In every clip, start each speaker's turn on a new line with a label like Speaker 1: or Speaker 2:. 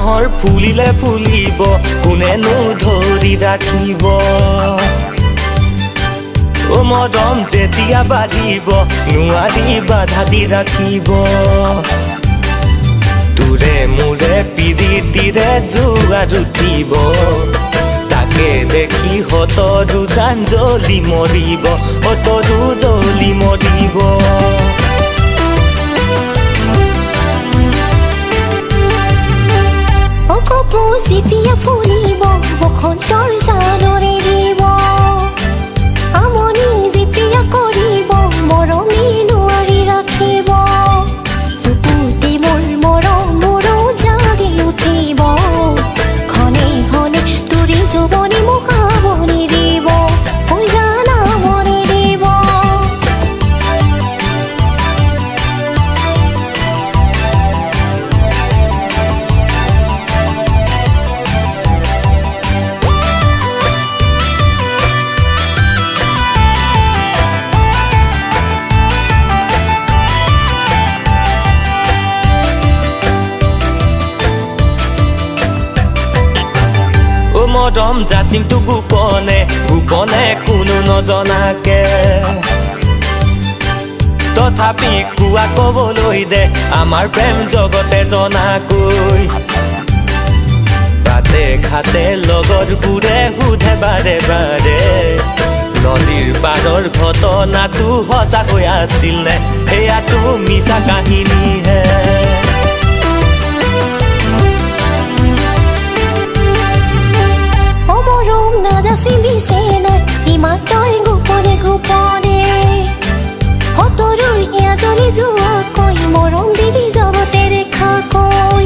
Speaker 1: নাহৰ ফুলিলে ফুলিব কোনেনো ধৰি ৰাখিব ও মৰম যেতিয়া বাঢ়িব নোৱাৰি বাধা দি ৰাখিব তোৰে মোৰে পিৰিতিৰে জোৱাৰ উঠিব তাকে দেখি হতৰু জান জ্বলি মৰিব হতৰু জ্বলি মৰিব
Speaker 2: যেতিয়া ফুলিব বসন্তৰ জানৰে দিব আমনি যেতিয়া কৰিব মৰমে নোৱাৰি ৰাখিব টুকুতে মোৰ মৰম মোৰো জাগি উঠিব ঘনে ঘনে তোৰে যৌৱনে মোক আমনি দিব ঐ জান আমনি দিব
Speaker 1: মৰম যাচিমটো গোপনে গোপনে কোনো নজনাকে তথাপি কোৱা কবলৈ দে আমাৰ প্ৰেম জগতে জনাকৈ বাটে ঘাটে লগৰবোৰে সোধে বাৰে বাৰে নদীৰ পাৰৰ ঘটনাটো সঁচাকৈ আছিল নে সেয়াটো মিছা কাহিনীহে
Speaker 2: তই গোপনে গোপনে হতৰু এজনী যোৱাকৈ মৰম দিবি জগতে দেখাকৈ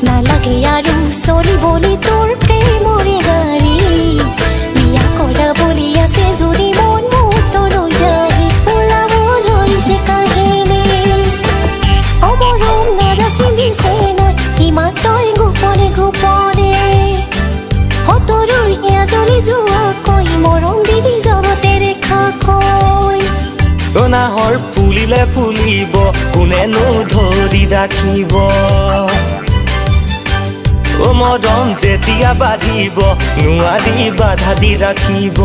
Speaker 2: নালাগে আৰু চলিবলৈ তোৰ প্ৰেমৰে গাড়ী বিয়া কৰা বুলি আছে যদি মন মুক্তৰ যাই ওলাব ধৰিছে কাহিনী অমৰম নাজাচিবিছে নাই ইমান তই গোপনে গোপনে হতৰু এজনী যোৱাকৈ মৰম দিবি জগতে দেখাকৈ
Speaker 1: ও নাহৰ ফুলিলে ফুলিব কোনেনো ধৰি ৰাখিব ও মৰম যেতিয়া বাঢ়িব নোৱাৰি বাধা দি ৰাখিব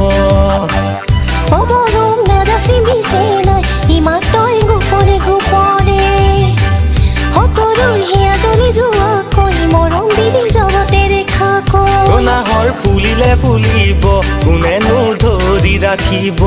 Speaker 2: অমৰম নাজাচিবিছে নাই ইমান তই গোপনে গোপনে হতৰু এজনী যোৱাকৈ মৰম দিবি জগতে দেখাকৈ
Speaker 1: ও নাহৰ ফুলিলে ফুলিব কোনেনো ধৰি ৰাখিব